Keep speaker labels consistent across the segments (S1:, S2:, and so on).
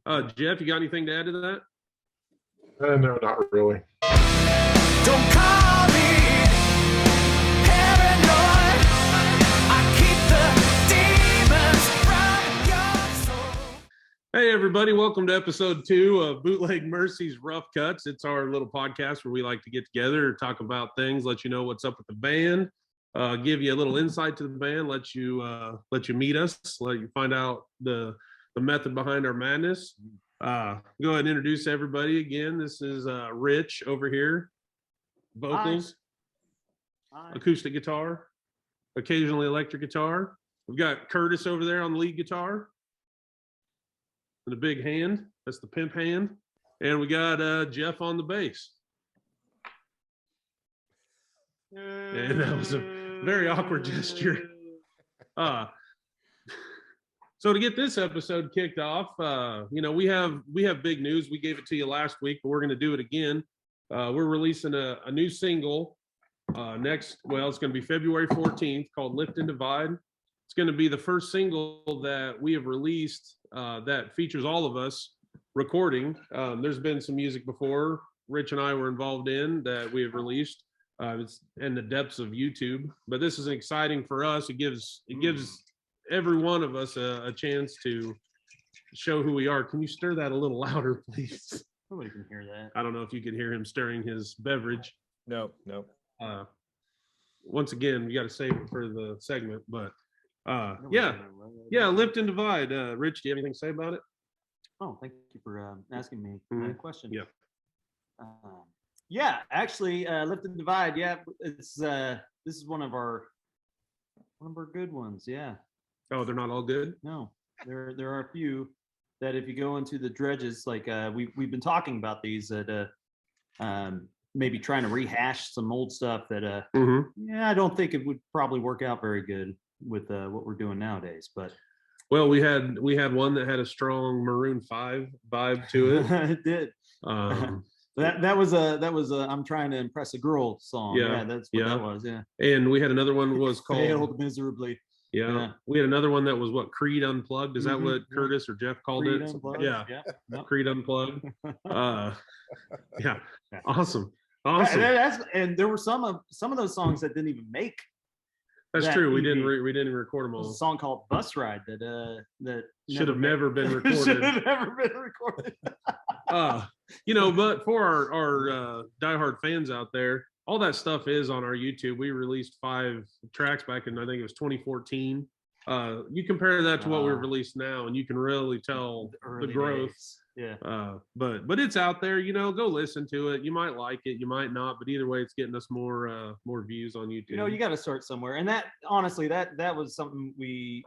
S1: Jeff, you got anything to add to that?
S2: No, not really.
S3: Don't call me paranoid. I keep the demons from your soul.
S1: Hey, everybody. Welcome to episode 2 of Bootleg Mercy's Rough Cuts. It's our little podcast where we like to get together, talk about things, let you know what's up with the band, give you a little insight to the band, let you meet us, let you find out the method behind our madness. Go ahead and introduce everybody again. This is Rich over here, vocals,
S4: Hi.
S1: acoustic guitar, occasionally electric guitar. We've got Curtis over there on the lead guitar and a big hand. That's the pimp hand. And we got Jeff on the bass. And that was a very awkward gesture. So to get this episode kicked off, we have big news. We gave it to you last week, but we're going to do it again. We're releasing a new single it's going to be February 14th, called Lift and Divide. It's going to be the first single that we have released that features all of us recording. There's been some music before Rich and I were involved in that we have released. It's in the depths of YouTube, but this is exciting for us. It gives every one of us a chance to show who we are. Can you stir that a little louder, please?
S4: Nobody can hear that.
S1: I don't know if you could hear him stirring his beverage.
S2: No.
S1: Once again, we got to save it for the segment, but Lift and Divide. Rich, do you have anything to say about it?
S4: Oh, thank you for asking me a question.
S1: Yeah.
S4: Actually, Lift and Divide. Yeah, it's this is one of our good ones. Yeah.
S1: Oh, they're not all good?
S4: No, there are a few that if you go into the dredges, like we've been talking about these that maybe trying to rehash some old stuff that I don't think it would probably work out very good with what we're doing nowadays. But
S1: well, we had one that had a strong Maroon 5 vibe to it.
S4: it did. That was a I'm trying to impress a girl song. Yeah, that's what that was. Yeah.
S1: And we had another one was called
S4: Failed Miserably.
S1: Yeah. We had another one that was Creed Unplugged. Is that what Curtis or Jeff called
S4: Creed
S1: it?
S4: Unplugged.
S1: Yeah.
S4: Yep.
S1: Creed Unplugged. Yeah. Awesome.
S4: And there were some of those songs that didn't even make.
S1: That's true. We didn't record them all.
S4: There's a song called Bus Ride that
S1: should have never been recorded.
S4: Should have never been recorded.
S1: But for our diehard fans out there, all that stuff is on our YouTube. We released 5 tracks back in, I think it was 2014. You compare that to what we've released now, and you can really tell the growth.
S4: Days. Yeah.
S1: But it's out there. Go listen to it. You might like it, you might not. But either way, it's getting us more views on YouTube.
S4: You got to start somewhere. And that honestly, that was something we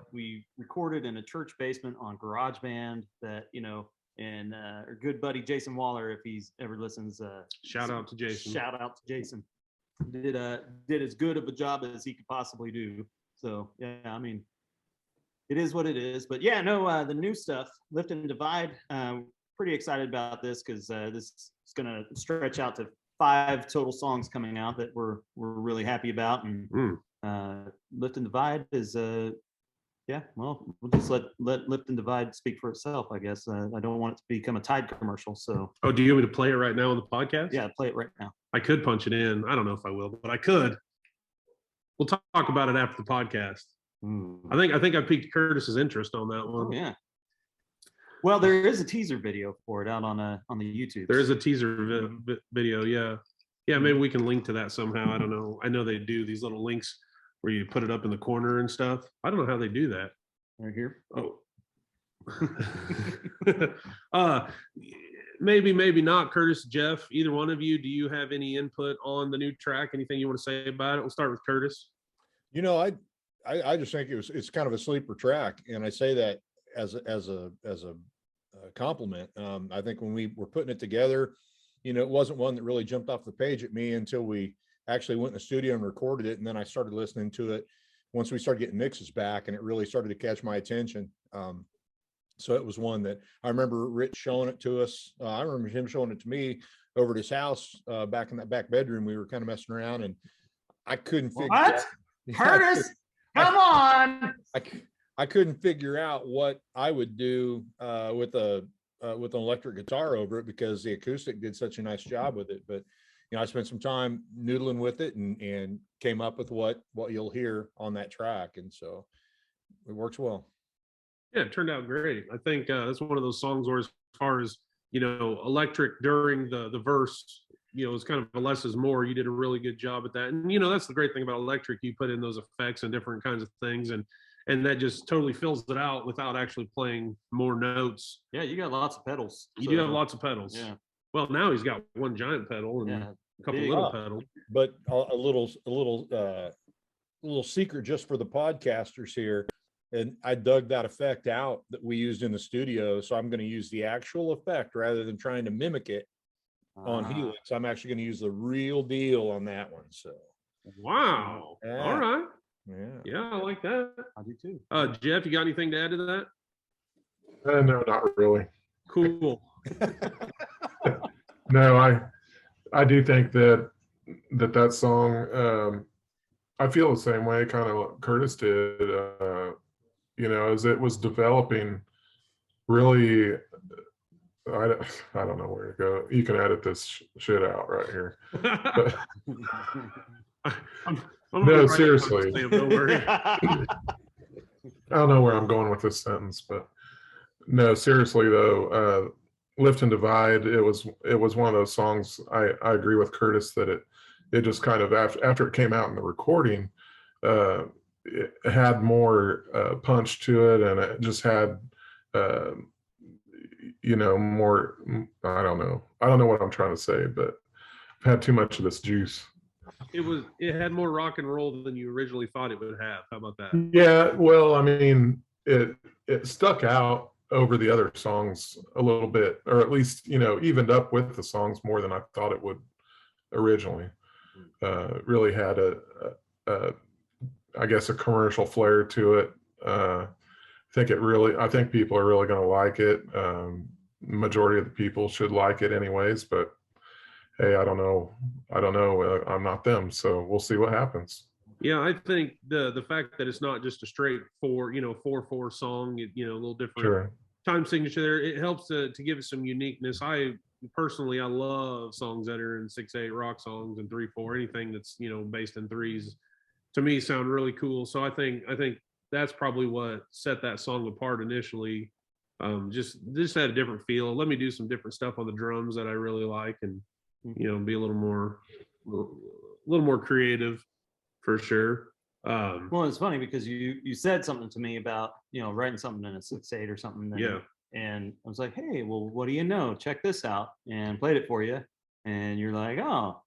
S4: recorded in a church basement on GarageBand. That and our good buddy Jason Waller, if he's ever listens,
S1: shout out to Jason.
S4: Did as good of a job as he could possibly do. So yeah, I mean, it is what it is. But yeah, no, the new stuff, Lift and Divide. Pretty excited about this because this is gonna stretch out to 5 total songs coming out that we're really happy about. And Lift and Divide is we'll just let Lift and Divide speak for itself, I guess. I don't want it to become a Tide commercial. So
S1: do you want me to play it right now on the podcast?
S4: Yeah, play it right now.
S1: I could punch it in. I don't know if I will, but I could. We'll talk about it after the podcast. I think I piqued Curtis's interest on that one.
S4: Oh, yeah. Well, there is a teaser video for it out on the YouTube.
S1: There is a teaser video. Yeah. Maybe we can link to that somehow. I don't know. I know they do these little links where you put it up in the corner and stuff. I don't know how they do that.
S4: Right here.
S1: Oh. Maybe not. Curtis, Jeff, either one of you, do you have any input on the new track? Anything you want to say about it? We'll start with Curtis.
S2: I just think it's kind of a sleeper track, and I say that as a compliment. I think when we were putting it together, it wasn't one that really jumped off the page at me until we actually went in the studio and recorded it, and then I started listening to it once we started getting mixes back, and it really started to catch my attention. So it was one that I remember Rich showing it to us. I remember him showing it to me over at his house back in that back bedroom. We were kind of messing around, and I couldn't figure
S4: out. Curtis, come on.
S2: I couldn't figure out what I would do with a with an electric guitar over it because the acoustic did such a nice job with it. But I spent some time noodling with it and came up with what you'll hear on that track, and so it works well.
S1: Yeah, it turned out great. I think that's one of those songs where, as far as electric during the verse, it's kind of a less is more. You did a really good job at that, and that's the great thing about electric. You put in those effects and different kinds of things, and that just totally fills it out without actually playing more notes.
S4: Yeah, you got lots of pedals.
S1: You do have lots of pedals.
S4: Yeah.
S1: Well, now he's got one giant pedal and a couple
S4: Big.
S1: little pedals.
S2: But a little secret just for the podcasters here. And I dug that effect out that we used in the studio. So I'm going to use the actual effect rather than trying to mimic it on Helix. I'm actually going to use the real deal on that one. So
S1: wow.
S2: Yeah.
S1: All right.
S2: Yeah,
S1: I like that.
S4: I do too.
S1: Jeff, you got anything to add to that?
S5: No, not really.
S1: Cool.
S5: No, I do think that song, I feel the same way, kind of like Curtis did, as it was developing. Really, I don't know where to go. You can edit this shit out right here. But, no, seriously.
S1: Don't worry.
S5: I don't know where I'm going with this sentence, but no, seriously though, Lift and Divide, it was one of those songs. I agree with Curtis that it just kind of after it came out in the recording, it had more punch to it, and it just had more. I don't know what I'm trying to say, but I've had too much of this juice.
S1: It had more rock and roll than you originally thought it would have. How about that?
S5: Yeah, well, I mean, it stuck out over the other songs a little bit, or at least evened up with the songs more than I thought it would originally. Really had I guess a commercial flair to it. I think people are really going to like it. Majority of the people should like it anyways, but hey, I don't know. I'm not them, so we'll see what happens.
S1: Yeah, I think the fact that it's not just a straight 4/4 song, a little different time signature there, it helps to give it some uniqueness. I personally love songs that are in 6/8 rock songs and 3/4, anything that's based in threes. To me, sound really cool. So I think that's probably what set that song apart initially. Just had a different feel. Let me do some different stuff on the drums that I really like, and be a little more creative for sure.
S4: Well, it's funny because you said something to me about writing something in a 6/8 or something. And I was like, hey, well, what do you know? Check this out, and played it for you, and you're like, oh,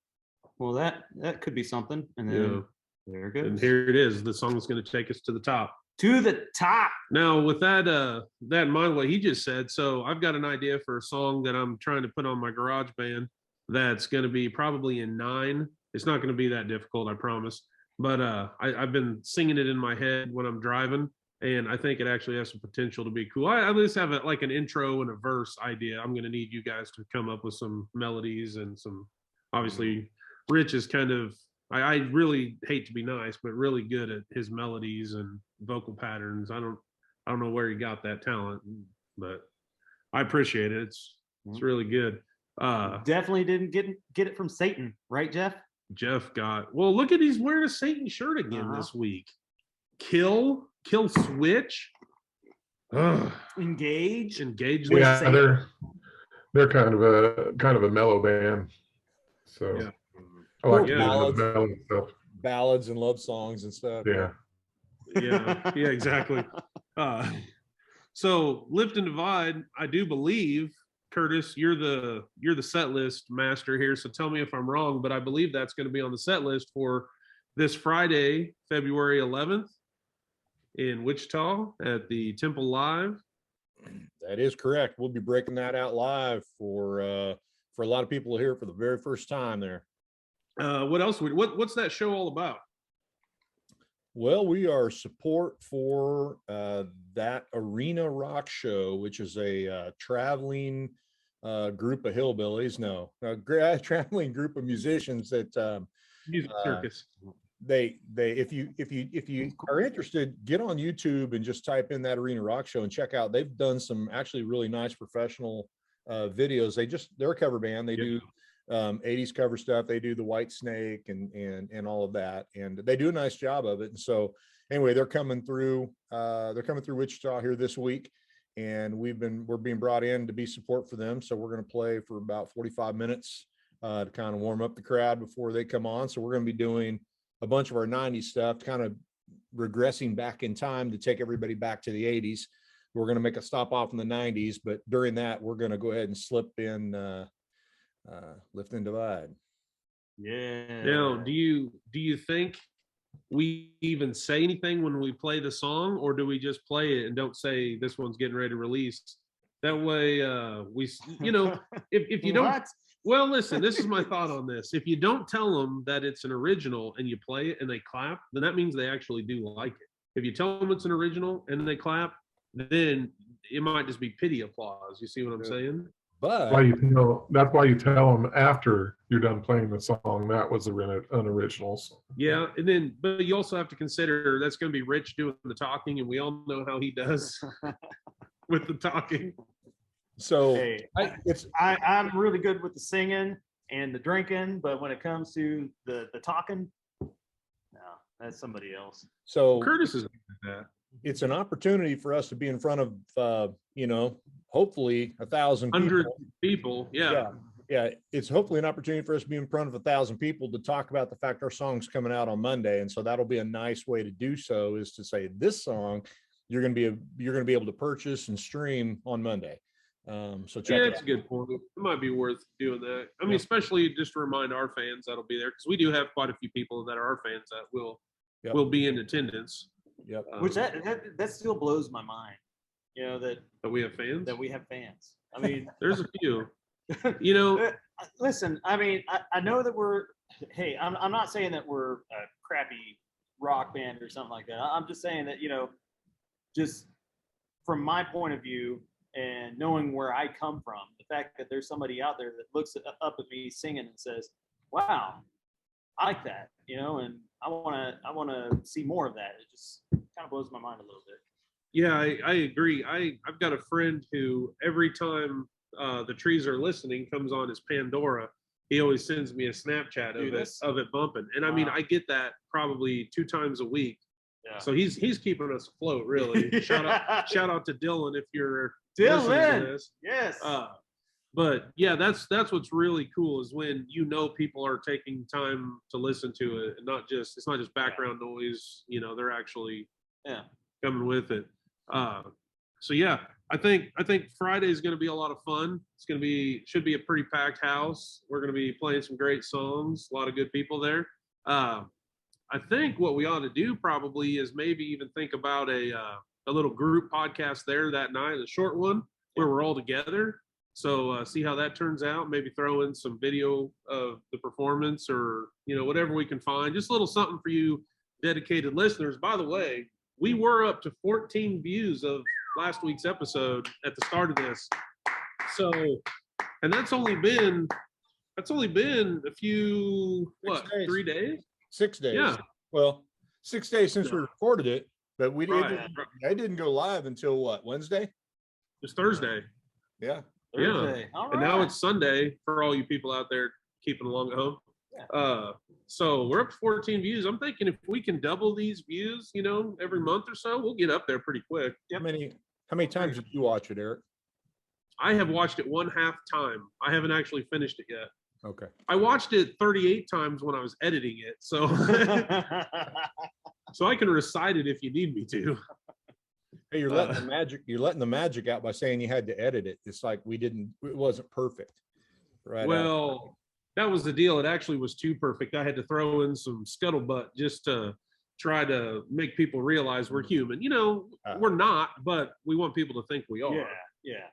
S4: well, that could be something. And then there it goes.
S1: And here it is. The song is going to take us to the top.
S4: To the top.
S1: Now, with that in mind, what he just said, so I've got an idea for a song that I'm trying to put on my garage band that's going to be probably in 9. It's not going to be that difficult, I promise. But I've been singing it in my head when I'm driving, and I think it actually has some potential to be cool. I at least have like an intro and a verse idea. I'm going to need you guys to come up with some melodies and some, obviously, Rich is kind of, I really hate to be nice, but really good at his melodies and vocal patterns. I don't know where he got that talent, but I appreciate it. It's really good.
S4: Definitely didn't get it from Satan, right, Jeff?
S1: Jeff well, look at, he's wearing a Satan shirt again this week. Kill Switch.
S4: Engage.
S5: Yeah, they're kind of a mellow band. So
S1: yeah.
S5: I like
S2: ballads and love songs and stuff.
S1: Yeah, exactly. So Lift and Divide, I do believe, Curtis, you're the set list master here, so tell me if I'm wrong, but I believe that's going to be on the set list for this Friday, February 11th in Wichita at the Temple Live.
S2: That is correct. We'll be breaking that out live for a lot of people to hear for the very first time there.
S1: What else? What's that show all about?
S2: Well, we are support for that Arena Rock Show, which is a traveling group of hillbillies. No, a traveling group of musicians that
S1: Music circus.
S2: if you are interested, get on YouTube and just type in that Arena Rock Show and check out. They've done some actually really nice professional videos. They're a cover band. They do 80s cover stuff. They do the White Snake and all of that, and they do a nice job of it. And so anyway, they're coming through Wichita here this week, and we're being brought in to be support for them. So we're going to play for about 45 minutes to kind of warm up the crowd before they come on. So we're going to be doing a bunch of our 90s stuff, kind of regressing back in time to take everybody back to the 80s. We're going to make a stop off in the 90s, but during that, we're going to go ahead and slip in Lift and Divide.
S4: Yeah.
S1: Now, do you think we even say anything when we play the song, or do we just play it and don't say this one's getting ready to release? That way, if you don't,
S4: What?
S1: well, listen, this is my thought on this. If you don't tell them that it's an original and you play it and they clap, then that means they actually do like it. If you tell them it's an original and they clap, then it might just be pity applause. You see what I'm saying?
S2: But
S5: that's why you tell them after you're done playing the song that was an original song.
S1: Yeah, but you also have to consider that's going to be Rich doing the talking, and we all know how he does with the talking.
S2: so
S4: Hey, I'm really good with the singing and the drinking, but when it comes to the talking, no, that's somebody else.
S2: so
S1: Curtis is good at that.
S2: it's an opportunity for us to be in front of hopefully 1,000
S1: 100
S2: people.
S1: people, yeah.
S2: It's hopefully an opportunity for us to be in front of 1,000 people to talk about the fact our song's coming out on Monday. And so that'll be a nice way to do so, is to say this song you're going to be able to purchase and stream on Monday. So check it
S1: That's
S2: out.
S1: a good point. It might be worth doing that. I mean, especially just to remind our fans that'll be there, because we do have quite a few people that are our fans that will be in attendance.
S2: Yep.
S4: Which that still blows my mind. That
S1: we have fans.
S4: we have fans. I mean,
S1: There's a few.
S4: listen. I mean, I know that hey, I'm not saying that we're a crappy rock band or something like that. I'm just saying that just from my point of view and knowing where I come from, the fact that there's somebody out there that looks up at me singing and says, "Wow, I like that," and I want to see more of that. It just kind of blows my mind a little bit.
S1: Yeah, I agree. I've got a friend who every time the trees are listening comes on his Pandora, he always sends me a Snapchat of it bumping. And I mean, I get that probably 2 times a week.
S4: Yeah.
S1: So he's keeping us afloat, really. Shout out to Dylan if you're listening to this.
S4: Yes.
S1: But yeah, that's what's really cool, is when people are taking time to listen to it, and it's not just background noise. They're actually coming with it. So yeah, I think Friday is going to be a lot of fun. Should be a pretty packed house. We're going to be playing some great songs. A lot of good people there. I think what we ought to do probably is maybe even think about a little group podcast there that night, a short one where we're all together. So see how that turns out. Maybe throw in some video of the performance, or whatever we can find. Just a little something for you dedicated listeners. By the way, we were up to 14 views of last week's episode at the start of this. So, and that's only been a few 3 days?
S2: 6 days.
S1: Yeah.
S2: Well, 6 days since we recorded it, but we didn't.
S1: Right.
S2: I didn't go live until what, Wednesday?
S1: It's Thursday.
S2: Yeah.
S4: Thursday.
S1: Yeah.
S4: All
S1: And now
S4: right.
S1: it's Sunday for all you people out there keeping along at home. So we're up to 14 views. I'm thinking if we can double these views, every month or so, we'll get up there pretty quick.
S2: How many times did you watch it, Eric?
S1: I have watched it 1/2 time. I haven't actually finished it yet.
S2: Okay.
S1: I watched it 38 times when I was editing it. So so I can recite it if you need me to.
S2: Hey, you're letting the magic out by saying you had to edit it. It's like it wasn't perfect. Right.
S1: Well, that was the deal. It actually was too perfect. I had to throw in some scuttlebutt just to try to make people realize we're human. We're not, but we want people to think we are.
S4: Yeah.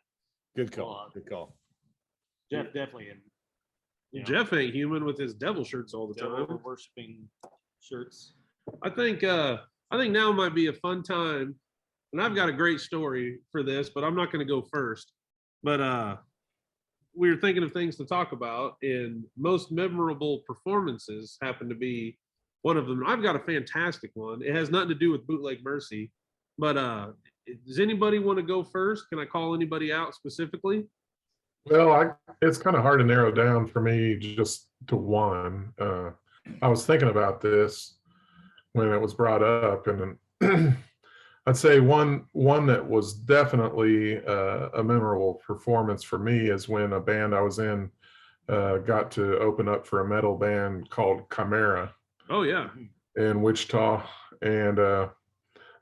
S2: Good call. Good call.
S4: Jeff definitely.
S1: Jeff ain't human with his devil shirts all the time.
S4: Devil worshiping shirts.
S1: I think now might be a fun time, and I've got a great story for this, but I'm not going to go first. But we were thinking of things to talk about, and most memorable performances happen to be one of them. I've got a fantastic one. It has nothing to do with Bootleg Mercy, but does anybody want to go first? Can I call anybody out specifically?
S5: Well, it's kind of hard to narrow down for me just to one. I was thinking about this when it was brought up, and I'd say one that was definitely a memorable performance for me is when a band I was in got to open up for a metal band called Chimera
S1: Oh yeah.
S5: in Wichita, and that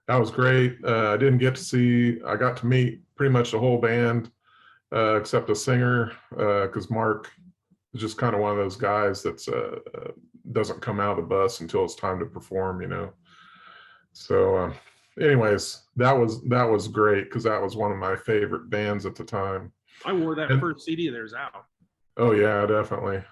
S5: was great. I got to meet pretty much the whole band except a singer, because Mark is just kind of one of those guys that's doesn't come out of the bus until it's time to perform, you know. So anyways, that was great because that was one of my favorite bands at the time.
S1: I wore that first CD of theirs out.
S5: Oh yeah, definitely.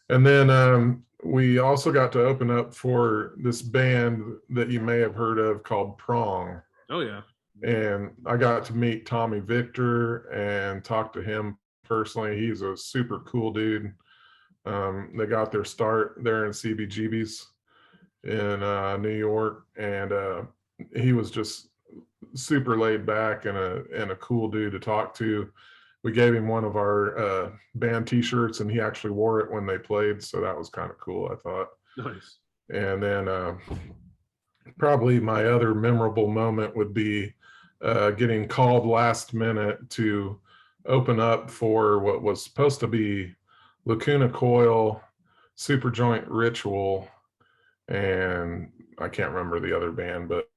S5: And then we also got to open up for this band that you may have heard of called Prong.
S1: Oh yeah.
S5: And I got to meet Tommy Victor and talk to him personally. He's a super cool dude. They got their start there in CBGB's in New York, and he was just super laid back and a cool dude to talk to. We gave him one of our band t-shirts, and he actually wore it when they played, so that was kind of cool, I thought.
S1: Nice.
S5: And then probably my other memorable moment would be getting called last minute to open up for what was supposed to be Lacuna Coil, Superjoint Ritual, and I can't remember the other band, but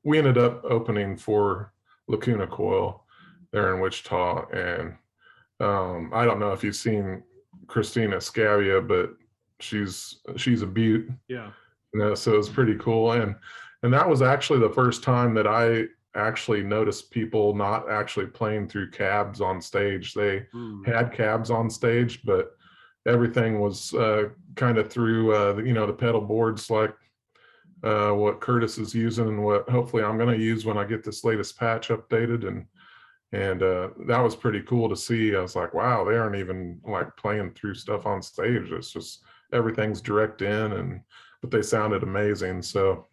S5: we ended up opening for Lacuna Coil there in Wichita. And I don't know if you've seen Christina Scavia, but she's a beaut.
S1: Yeah.
S5: You know, so it was pretty cool. And that was actually the first time that I actually noticed people not actually playing through cabs on stage. They had cabs on stage, but everything was kind of through the pedal boards, like what Curtis is using and what hopefully I'm going to use when I get this latest patch updated. And that was pretty cool to see. I was like, wow, they aren't even like playing through stuff on stage. It's just everything's direct in, but they sounded amazing. So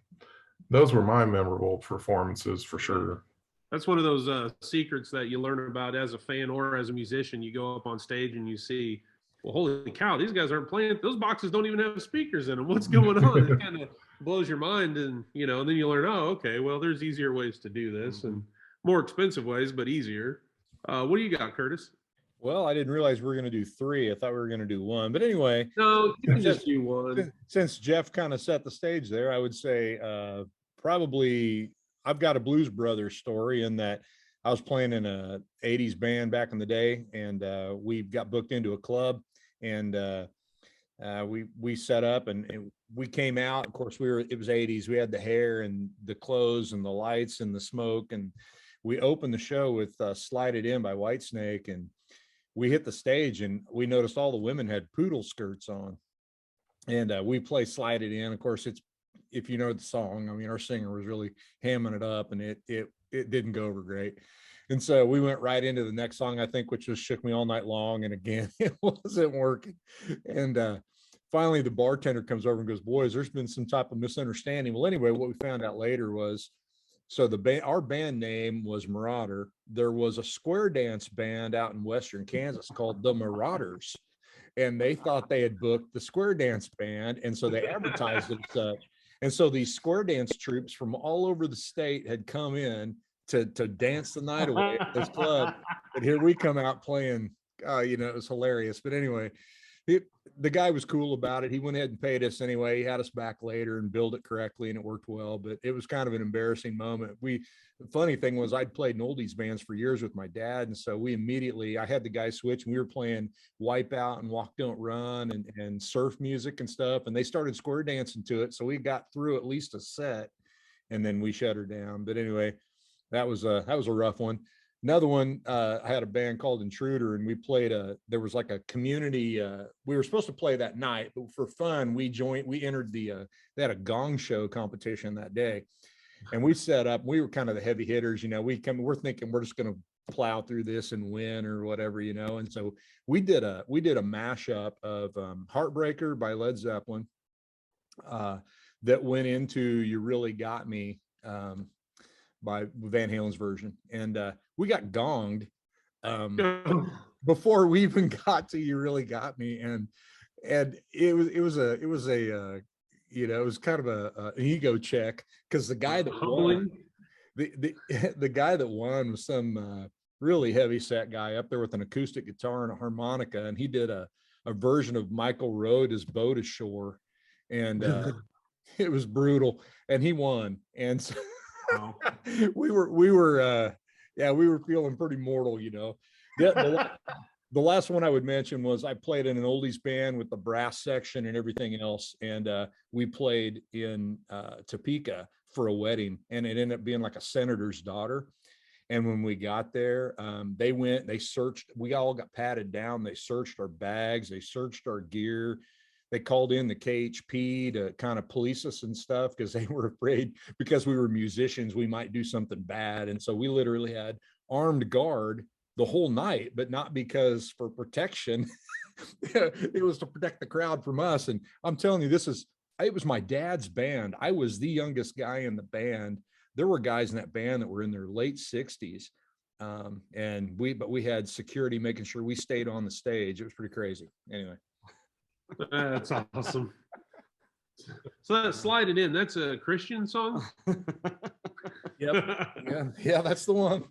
S5: those were my memorable performances for sure.
S1: That's one of those secrets that you learn about as a fan or as a musician. You go up on stage and you see, well, holy cow, these guys aren't playing. Those boxes don't even have speakers in them. What's going on? It kind of blows your mind. And, and then you learn, oh, okay, well, there's easier ways to do this and more expensive ways, but easier. What do you got, Curtis?
S2: Well, I didn't realize we were going to do three. I thought we were going to do one. But anyway.
S1: No, you can just do one.
S2: Since Jeff kind of set the stage there, I would say probably I've got a Blues Brothers story in that I was playing in a 80s band back in the day, and we got booked into a club, and we set up and we came out. Of course, it was 80s. We had the hair and the clothes and the lights and the smoke, and we opened the show with Slide It In by Whitesnake, and we hit the stage and we noticed all the women had poodle skirts on, and we play Slide It In. Of course, if you know the song, I mean, our singer was really hamming it up, and it didn't go over great. And so we went right into the next song, I think, which was Shook Me All Night Long. And again, it wasn't working. And finally, the bartender comes over and goes, boys, there's been some type of misunderstanding. Well, anyway, what we found out later was, so our band name was Marauder. There was a square dance band out in Western Kansas called the Marauders, and they thought they had booked the square dance band. And so they advertised it as such. And so these square dance troops from all over the state had come in to dance the night away at this club. But here we come out playing, it was hilarious. But anyway, the guy was cool about it. He went ahead and paid us anyway. He had us back later and billed it correctly, and it worked well. But it was kind of an embarrassing moment. The funny thing was I'd played in oldies bands for years with my dad. And so I had the guy switch, and we were playing Wipeout and Walk Don't Run and surf music and stuff. And they started square dancing to it. So we got through at least a set, and then we shut her down. But anyway, that was a rough one. Another one, I had a band called Intruder, and we played there was like a community, we were supposed to play that night, but for fun, we entered they had a gong show competition that day. And we set up, we were kind of the heavy hitters, we're thinking we're just going to plow through this and win or whatever, And so we did a mashup of Heartbreaker by Led Zeppelin, that went into "You Really Got Me" by Van Halen's version, and we got gonged before we even got to "You Really Got Me," and it was a it was kind of an ego check, because the guy that won, the guy that won was some really heavy set guy up there with an acoustic guitar and a harmonica, and he did a version of Michael Rhodes' "Boat Ashore," and it was brutal, and he won, and so we were feeling pretty mortal, The last one I would mention was I played in an oldies band with the brass section and everything else, and we played in Topeka for a wedding, and it ended up being like a senator's daughter. And when we got there, they searched, we all got patted down. They searched our bags, they searched our gear. They called in the KHP to kind of police us and stuff, because they were afraid, because we were musicians, we might do something bad. And so we literally had armed guard the whole night, but not because for protection. It was to protect the crowd from us. And I'm telling you, it was my dad's band. I was the youngest guy in the band. There were guys in that band that were in their late 60s. And we had security making sure we stayed on the stage. It was pretty crazy. Anyway.
S1: That's awesome. So that "Slide It In," that's a Christian song?
S2: Yep. Yeah, that's the one.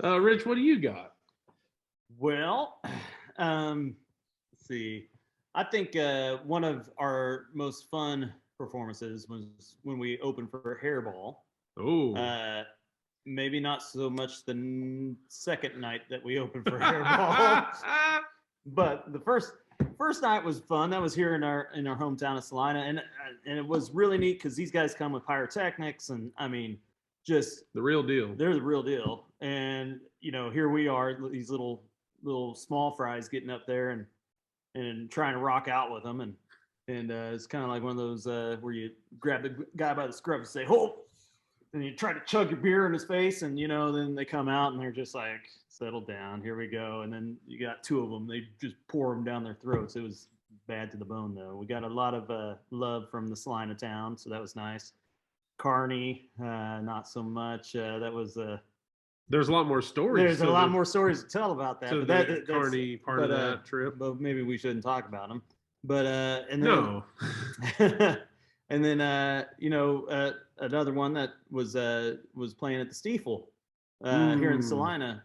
S1: Rich, what do you got?
S4: Well, let's see. I think one of our most fun performances was when we opened for Hairball.
S1: Oh,
S4: Maybe not so much the second night that we opened for Hairball, but the first night was fun. That was here in our hometown of Salina, and it was really neat because these guys come with pyrotechnics, and I mean, just
S1: the real deal.
S4: They're the real deal. And here we are, these little small fries getting up there and trying to rock out with them, and it's kind of like one of those where you grab the guy by the scruff and say, "Hold," and you try to chug your beer in his face, and then they come out and they're just like, "Settle down, here we go." And then you got two of them, they just pour them down their throats. It was bad to the bone, though. We got a lot of love from the Salina town, so that was nice. Carney, not so much. That was
S1: there's a lot more stories.
S4: There's a lot more stories to tell about that.
S1: So
S4: but
S1: that's Carney part of that trip.
S4: But maybe we shouldn't talk about them. But and then,
S1: no.
S4: And then another one that was playing at the Stiefel here in Salina.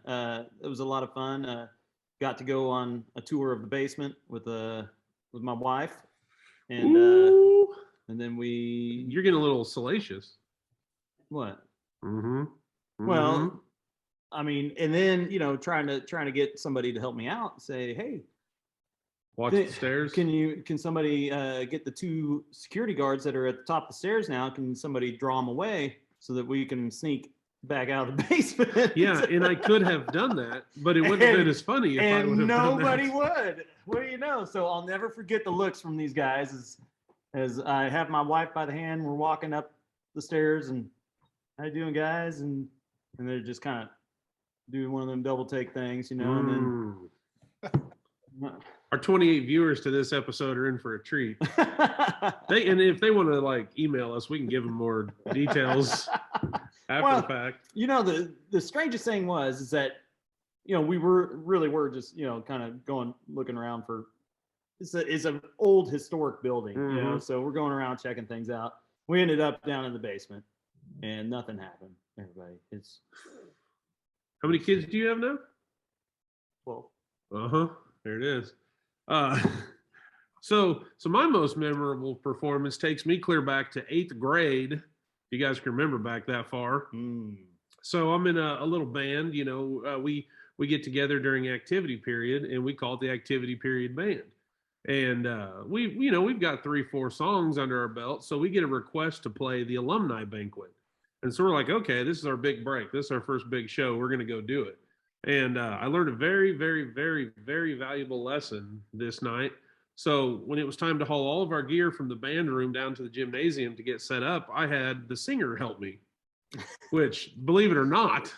S4: It was a lot of fun. Got to go on a tour of the basement with my wife, and then
S1: You're getting a little salacious.
S4: What?
S1: Mm-hmm.
S4: Well, I mean, and then trying to get somebody to help me out and say, "Hey,
S1: watch the stairs.
S4: Can somebody get the two security guards that are at the top of the stairs now? Can somebody draw them away so that we can sneak back out of the basement?"
S1: Yeah, and I could have done that, but it wouldn't have been as funny if I would have done that.
S4: Nobody would. What do you know? So I'll never forget the looks from these guys as I have my wife by the hand. We're walking up the stairs, and "How you doing, guys?" And they're just kind of doing one of them double take things, and then
S1: our 28 viewers to this episode are in for a treat. And if they want to email us, we can give them more details after the fact.
S4: The strangest thing is that we were just kind of looking around for. It's an old historic building, so we're going around checking things out. We ended up down in the basement, and nothing happened. Everybody,
S1: How many kids do you have now?
S4: Well,
S1: there it is. So my most memorable performance takes me clear back to 8th grade. If you guys can remember back that far. So I'm in a little band. We get together during activity period, and we call it the activity period band. And we've got 3-4 songs under our belt, so we get a request to play the alumni banquet. And so we're like, okay, this is our big break. This is our first big show. We're going to go do it. And I learned a very, very, very, very valuable lesson this night. So when it was time to haul all of our gear from the band room down to the gymnasium to get set up, I had the singer help me, which, believe it or not,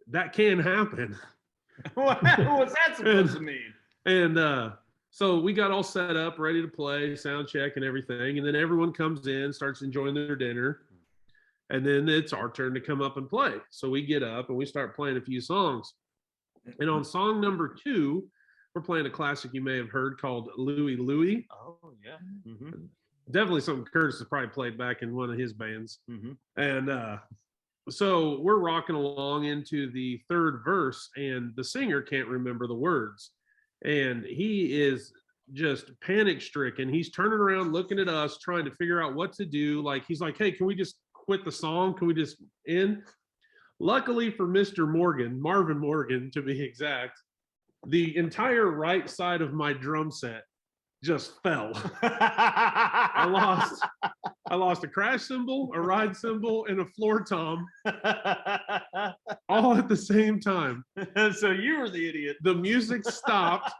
S1: that can happen.
S4: What's that supposed to mean?
S1: And So we got all set up, ready to play, sound check and everything. And then everyone comes in, starts enjoying their dinner. And then it's our turn to come up and play. So we get up and we start playing a few songs. And on song number 2, we're playing a classic you may have heard called Louie Louie.
S4: Oh, yeah.
S1: Definitely something Curtis has probably played back in one of his bands.
S4: Mm-hmm.
S1: And so we're rocking along into the 3rd verse, and the singer can't remember the words. And he is just panic stricken. He's turning around, looking at us, trying to figure out what to do. Like, he's like, hey, can we just quit the song? Can we just end? Luckily for Mr. Morgan, Marvin Morgan to be exact, the entire right side of my drum set just fell. I lost a crash cymbal, a ride cymbal, and a floor tom all at the same time.
S4: So you were the idiot.
S1: The music stopped.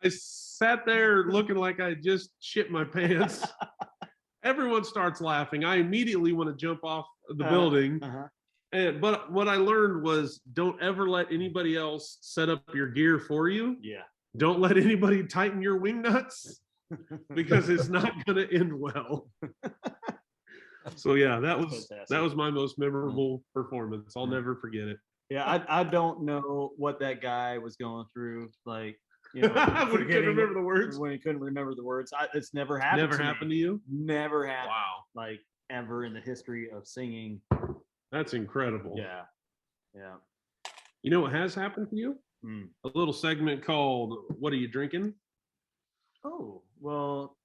S1: I sat there looking like I just shit my pants. Everyone starts laughing. I immediately want to jump off the building. But what I learned was, don't ever let anybody else set up your gear for you.
S4: Yeah.
S1: Don't let anybody tighten your wing nuts, because it's not going to end well. So yeah, that was my most memorable performance. I'll never forget it.
S4: Yeah, I don't know what that guy was going through. Like, you know,
S1: When he couldn't remember the words.
S4: When he couldn't remember the words. It's never happened.
S1: Never happened to you?
S4: Never happened.
S1: Wow.
S4: Like, ever in the history of singing.
S1: That's incredible.
S4: Yeah. Yeah.
S1: You know what has happened to you?
S4: Hmm.
S1: A little segment called "What Are You Drinking?"
S4: Oh, well,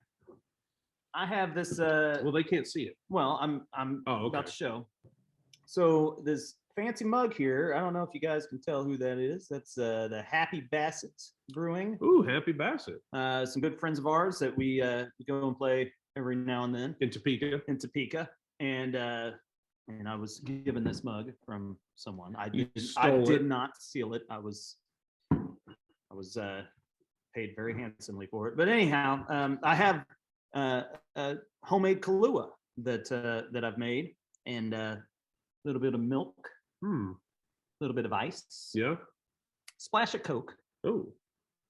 S4: I have this.
S1: Well, they can't see it.
S4: Well, I'm
S1: Oh, okay.
S4: about to show. So this fancy mug here. I don't know if you guys can tell who that is. That's the Happy Bassett Brewing.
S1: Ooh, Happy Bassett
S4: Some good friends of ours that we go and play every now and then
S1: in Topeka.
S4: And I was given this mug from someone. I
S1: You
S4: did
S1: stole it.
S4: not steal it. I was paid very handsomely for it. But anyhow, I have a homemade Kahlua that I've made, and a little bit of milk, a little bit of ice,
S1: Yeah.
S4: splash of Coke,
S1: Oh.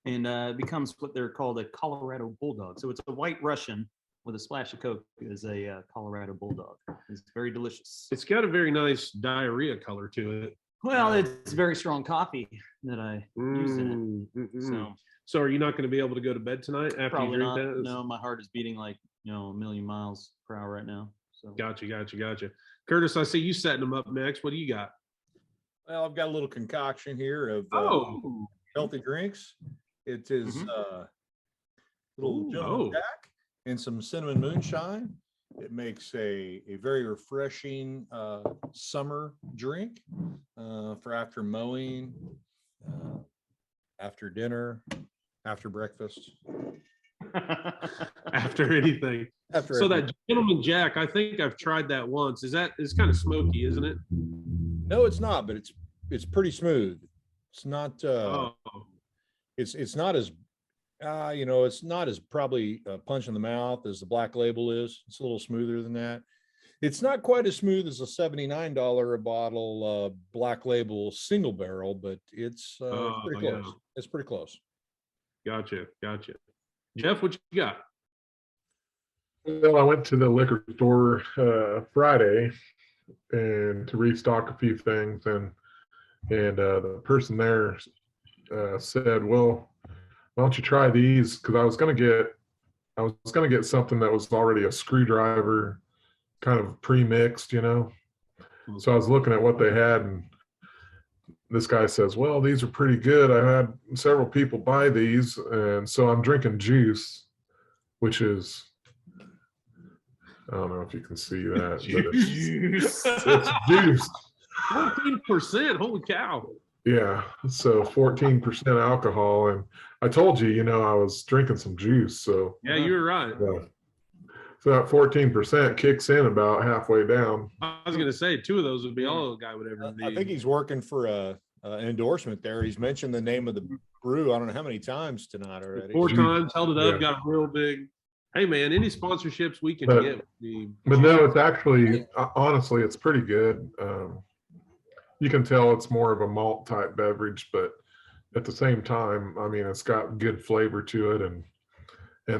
S4: and becomes what they're called a Colorado Bulldog. So it's a White Russian with a splash of Coke is a Colorado Bulldog. It's very delicious.
S1: It's got a very nice diarrhea color to it.
S4: Well, it's very strong coffee that I use in it.
S1: So are you not going to be able to go to bed tonight after
S4: Probably
S1: you
S4: not.
S1: drink that?
S4: No, my heart is beating like, a million miles per hour right now. So
S1: Gotcha. Curtis, I see you setting them up next. What do you got?
S2: Well, I've got a little concoction here of healthy drinks. It is little Gentleman Jack and some cinnamon moonshine. It makes a very refreshing summer drink for after mowing, after dinner, after breakfast.
S1: After anything. So that Gentleman Jack, I think I've tried that once. It's kind of smoky, isn't it?
S2: No, it's not, but it's pretty smooth. It's not it's not as it's not as probably a punch in the mouth as the Black Label is. It's a little smoother than that. It's not quite as smooth as a $79 a bottle Black Label single barrel, but it's pretty close. Yeah. It's pretty close.
S1: Gotcha. Jeff, what you got?
S5: Well, I went to the liquor store Friday and to restock a few things, and the person there said, "Well, why don't you try these?" Because I was gonna get something that was already a screwdriver, kind of pre-mixed, So I was looking at what they had, and this guy says, "Well, these are pretty good. I had several people buy these, and so I'm drinking juice, which is." I don't know if you can see that. It's juice.
S1: 14%. Holy cow.
S5: Yeah. So 14% alcohol. And I told you, I was drinking some juice. So
S1: yeah, you were right.
S5: So that 14% kicks in about halfway down.
S1: I was going to say 2 of those would be all the guy would ever need.
S2: I think he's working for an endorsement there. He's mentioned the name of the brew. I don't know how many times tonight already.
S1: 4 times, held it up, got a real big. Hey man, any sponsorships we can get would be.
S5: But no, it's actually, honestly, it's pretty good. You can tell it's more of a malt type beverage, but at the same time, I mean, it's got good flavor to it, and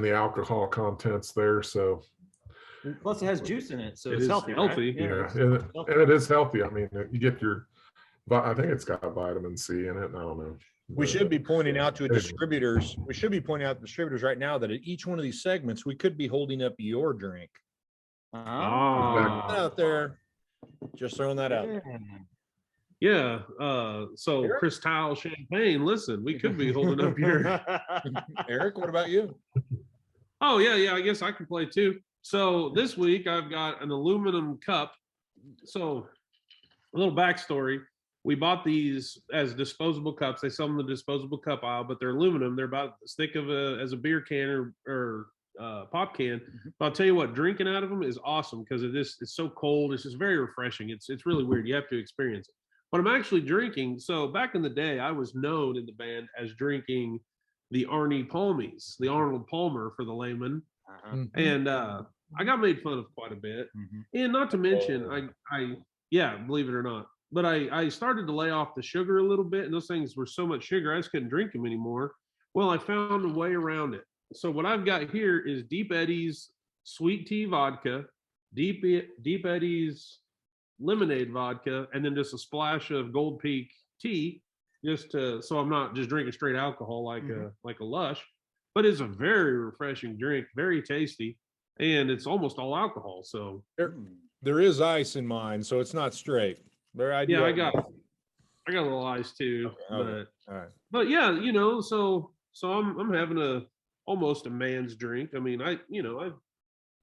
S5: the alcohol content's there. So
S4: Plus, it has juice in it, so
S1: It
S4: it's
S1: is
S4: healthy.
S1: healthy.
S4: Right?
S5: yeah,
S4: it's
S5: and
S4: healthy.
S5: it is healthy. I mean, you get your, I think it's got vitamin C in it. I don't know.
S2: We
S5: But,
S2: should be pointing out to
S5: anyway.
S2: distributors, we should be pointing out to distributors right now that at each one of these segments, we could be holding up your drink.
S1: Ah,
S2: Out there, just throwing that out.
S4: Yeah.
S1: yeah. So
S2: Eric?
S1: Cristal champagne. Listen, we could be holding up your.
S2: Eric, what about you?
S1: Oh yeah. I guess I can play too. So this week I've got an aluminum cup. So a little backstory. We bought these as disposable cups. They sell them in the disposable cup aisle, but they're aluminum. They're about as thick of as a beer can or pop can. But I'll tell you what, drinking out of them is awesome because it's so cold. It's just very refreshing. It's really weird. You have to experience it. But I'm actually drinking. So back in the day, I was known in the band as drinking the Arnie Palmies, the Arnold Palmer for the layman. And I got made fun of quite a bit. And not to mention, I yeah, believe it or not, but I started to lay off the sugar a little bit, and those things were so much sugar I just couldn't drink them anymore. Well, I found a way around it. So what I've got here is Deep Eddy's sweet tea vodka, Deep Eddy's lemonade vodka, and then just a splash of Gold Peak tea, just to so I'm not just drinking straight alcohol like a Lush. But it's a very refreshing drink, very tasty, and it's almost all alcohol. So
S2: There is ice in mine, so it's not straight.
S1: yeah, I got a little ice too,
S2: Okay. All right.
S1: but yeah, so I'm having almost a man's drink. I mean, I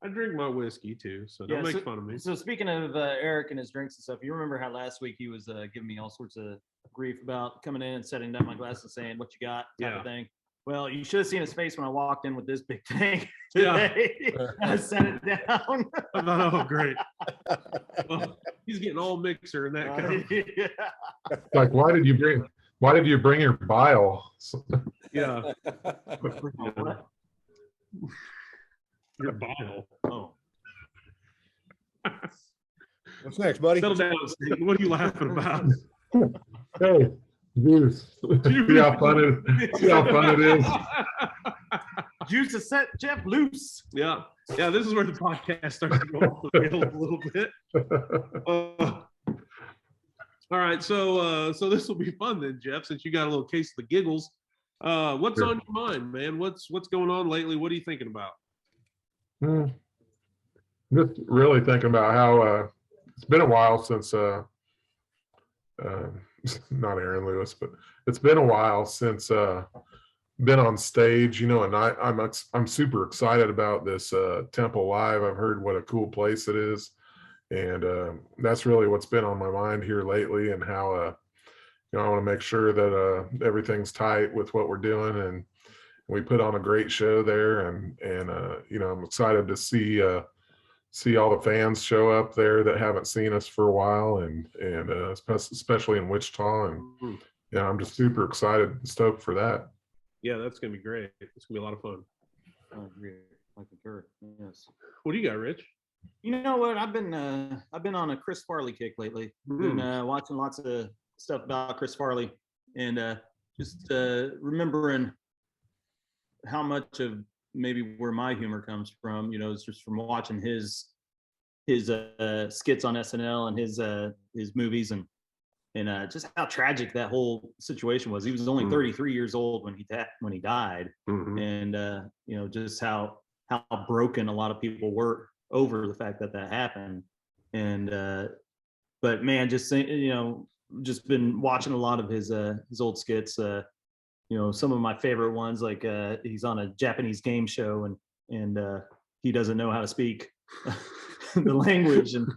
S1: drink my whiskey too, so don't make fun of me.
S4: So speaking of Eric and his drinks and stuff, you remember how last week he was giving me all sorts of grief about coming in and setting down my glass and saying, "What you got?" type of thing. Well, you should have seen his face when I walked in with this big thing today. I set it down.
S1: I thought, oh, great. Well, he's getting all mixer in that cup.
S5: Like, why did you bring your bile?
S1: Yeah,
S4: What?
S1: your bottle.
S4: Oh.
S2: What's next, buddy?
S1: Settle down, Steve. What are you laughing about?
S5: Hey, juice. See how fun it is.
S4: Juice to set Jeff loose.
S1: Yeah, this is where the podcast starts to go off the rails a little bit. All right, so this will be fun then, Jeff, since you got a little case of the giggles. What's
S5: Sure.
S1: on your mind, man? What's going on lately? What are you thinking about?
S5: Just really thinking about how it's been a while since not Aaron Lewis, but it's been a while since been on stage, and I'm super excited about this Temple Live. I've heard what a cool place it is, and that's really what's been on my mind here lately, and how I want to make sure that everything's tight with what we're doing, and we put on a great show there, and I'm excited to see all the fans show up there that haven't seen us for a while, and especially in Wichita, and I'm just super excited and stoked for that.
S1: Yeah, that's gonna be great. It's gonna be a lot of fun.
S4: Oh, great. I concur. Yes.
S1: What do you got, Rich?
S4: You know what? I've been on a Chris Farley kick lately. Been watching lots of stuff about Chris Farley, and just remembering how much of maybe where my humor comes from. It's just from watching his skits on SNL and his movies, and just how tragic that whole situation was. He was only 33 years old when he died, and just how broken a lot of people were over the fact that happened. And but man, just just been watching a lot of his old skits. Some of my favorite ones, like he's on a Japanese game show, and he doesn't know how to speak the language, and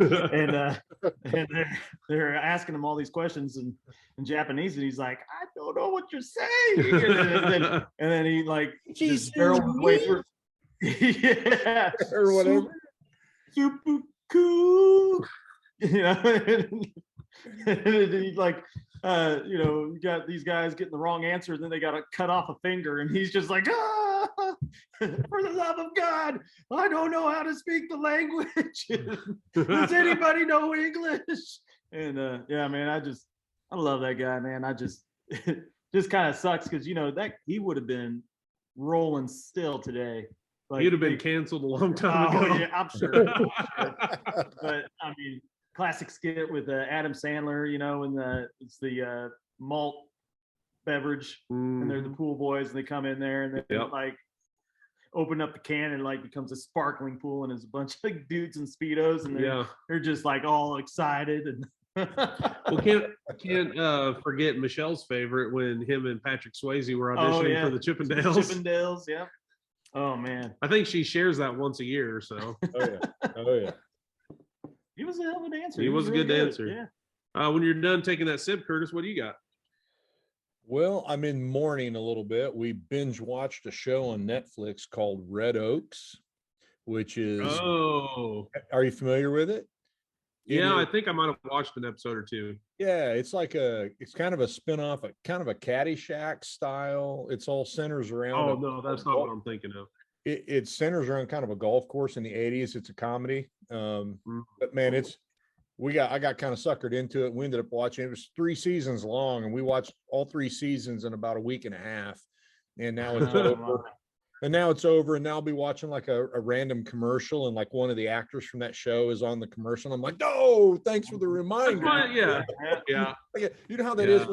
S4: they're asking him all these questions in Japanese, and he's like, I don't know what you're saying, and then he like just barrels his way through. Yeah,
S2: Or whatever.
S4: Super cool. And he's like, you got these guys getting the wrong answer, then they got to cut off a finger, and he's just like, for the love of God, I don't know how to speak the language. Does anybody know English? And yeah, man, I love that guy, man. I just just kind of sucks because that he would have been rolling still today. Like,
S1: He'd have been canceled a long time
S4: oh
S1: ago.
S4: yeah, I'm sure. But I mean, classic skit with Adam Sandler, and it's the malt beverage, and they're the pool boys, and they come in there and they
S1: Yep.
S4: like open up the can and like becomes a sparkling pool, and there's a bunch of like dudes in speedos, and they're just like all excited and.
S1: Well, can't forget Michelle's favorite when him and Patrick Swayze were auditioning for the Chippendales.
S4: Chippendales, yeah. Oh man,
S1: I think she shares that once a year. So
S2: Oh yeah.
S4: he was a hell of a dancer.
S1: He was a
S4: really
S1: good dancer.
S4: Yeah.
S1: When you're done taking that sip, Curtis, what do you got?
S2: Well, I'm in mourning a little bit. We binge watched a show on Netflix called Red Oaks, which is.
S1: Oh,
S2: Are you familiar with it?
S1: yeah, I think I might have watched an episode or two.
S2: Yeah, it's kind of a spin-off, a kind of a Caddyshack style. It's all centers around.
S1: Oh no, that's not what I'm thinking of.
S2: It centers around kind of a golf course in the 80s. It's a comedy. But man, I got kind of suckered into it. We ended up watching. It was 3 seasons long, and we watched all 3 seasons in about a week and a half. And now it's over. And now it's over, and now I'll be watching like a random commercial, and like one of the actors from that show is on the commercial. And I'm like, no, thanks for the reminder.
S1: Yeah.
S2: Like, you know how that is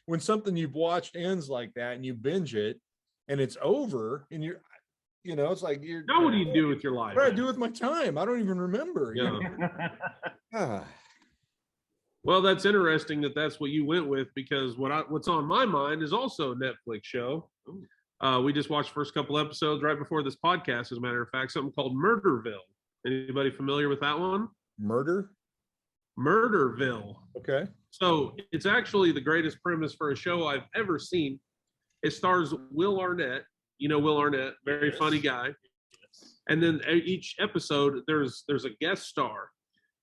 S2: when something you've watched ends like that, and you binge it, and it's over, and it's like
S1: Now what do you do with your life?
S2: What do I do with my time? I don't even remember.
S1: Yeah. Well, that's interesting that's what you went with, because what's on my mind is also a Netflix show. We just watched the first couple episodes right before this podcast, as a matter of fact, something called Murderville. Anybody familiar with that one? Murderville.
S2: Okay.
S1: So it's actually the greatest premise for a show I've ever seen. It stars Will Arnett. You know Will Arnett, very funny guy. And then each episode, there's a guest star.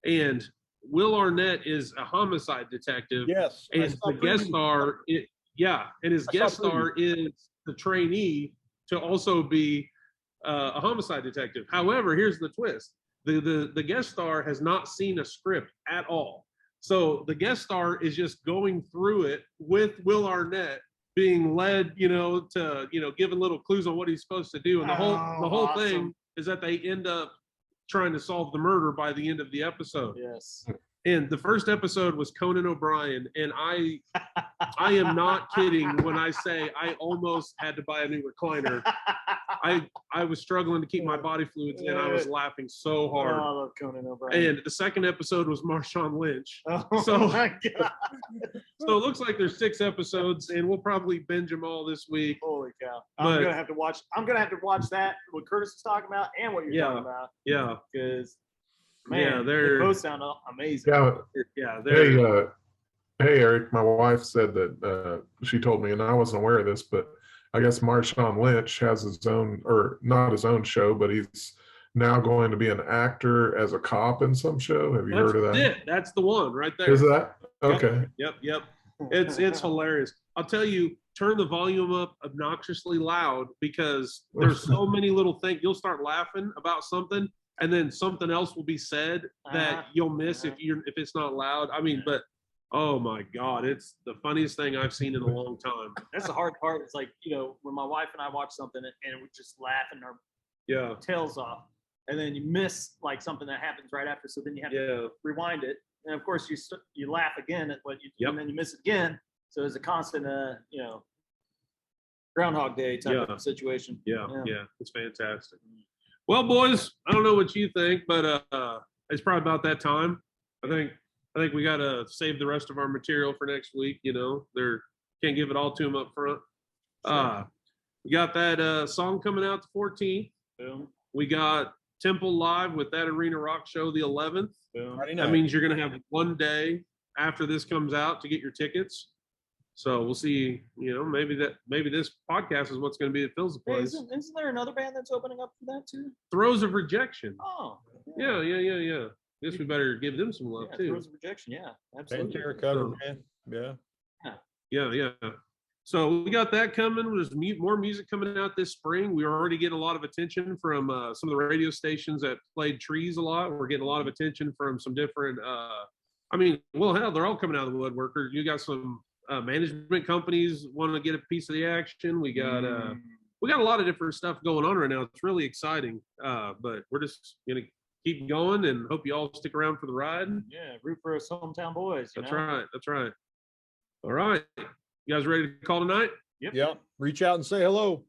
S1: And Will Arnett is a homicide detective.
S2: Yes.
S1: And the guest star, and his guest star is the trainee to also be a homicide detective. However, here's the twist. The guest star has not seen a script at all. So the guest star is just going through it with Will Arnett being led, to, giving little clues on what he's supposed to do. And the whole thing is that they end up trying to solve the murder by the end of the episode.
S4: Yes.
S1: And the first episode was Conan O'Brien, and I am not kidding when I say I almost had to buy a new recliner. I was struggling to keep my body fluids in. I was laughing so hard.
S4: Oh, I love Conan O'Brien.
S1: And the second episode was Marshawn Lynch.
S4: Oh
S1: So-
S4: my God.
S1: So it looks like there's 6 episodes, and we'll probably binge them all this week.
S4: Holy cow.
S1: But-
S4: I'm gonna have to watch that, what Curtis is talking about and what you're talking about.
S1: Yeah,
S4: Because
S1: Yeah,
S4: they
S1: they're-
S4: both sound amazing.
S5: Yeah.
S1: they're
S5: Hey, Eric, my wife said that she told me, and I wasn't aware of this, but I guess Marshawn Lynch has his own, or not his own show, but he's now going to be an actor as a cop in some show. Have you heard of that?
S1: That's it. That's the one right there.
S5: Is that? Okay.
S1: Yep. It's hilarious. I'll tell you, turn the volume up obnoxiously loud, because there's so many little things. You'll start laughing about something, and then something else will be said that you'll miss if it's not loud. I mean, but oh my God, it's the funniest thing I've seen in a long time.
S4: That's the hard part. It's like, when my wife and I watch something and we're just laughing our
S1: Yeah.
S4: tails off, and then you miss like something that happens right after. So then you have to rewind it. And of course you laugh again at what you do, and then you miss it again. So it's a constant, Groundhog Day type of situation.
S1: Yeah, it's fantastic. Well, boys, I don't know what you think, but it's probably about that time. I think we got to save the rest of our material for next week. Can't give it all to them up front. We got that song coming out the 14th.
S4: Boom.
S1: We got Temple Live with that Arena Rock show the 11th.
S4: Boom.
S1: That means you're going to have one day after this comes out to get your tickets. So we'll see. Maybe this podcast is what's going to be that fills the
S4: Hey,
S1: place.
S4: isn't there another band that's opening up for that too?
S1: Throes of Rejection.
S4: Oh.
S1: Yeah. Guess we better give them some love too.
S4: Throes of Rejection. Yeah, absolutely.
S2: Pantera cover, man. Yeah.
S1: Yeah. So we got that coming. There's more music coming out this spring. We're already getting a lot of attention from some of the radio stations that played Trees a lot. We're getting a lot of attention from some different. Hell, they're all coming out of the woodworker. You got some management companies want to get a piece of the action. We got a lot of different stuff going on right now. It's really exciting. But we're just gonna keep going and hope you all stick around for the ride.
S4: Yeah, root for us hometown boys.
S1: That's right. That's right. All right. You guys ready to call tonight?
S4: Yep.
S2: Yeah. Reach out and say hello.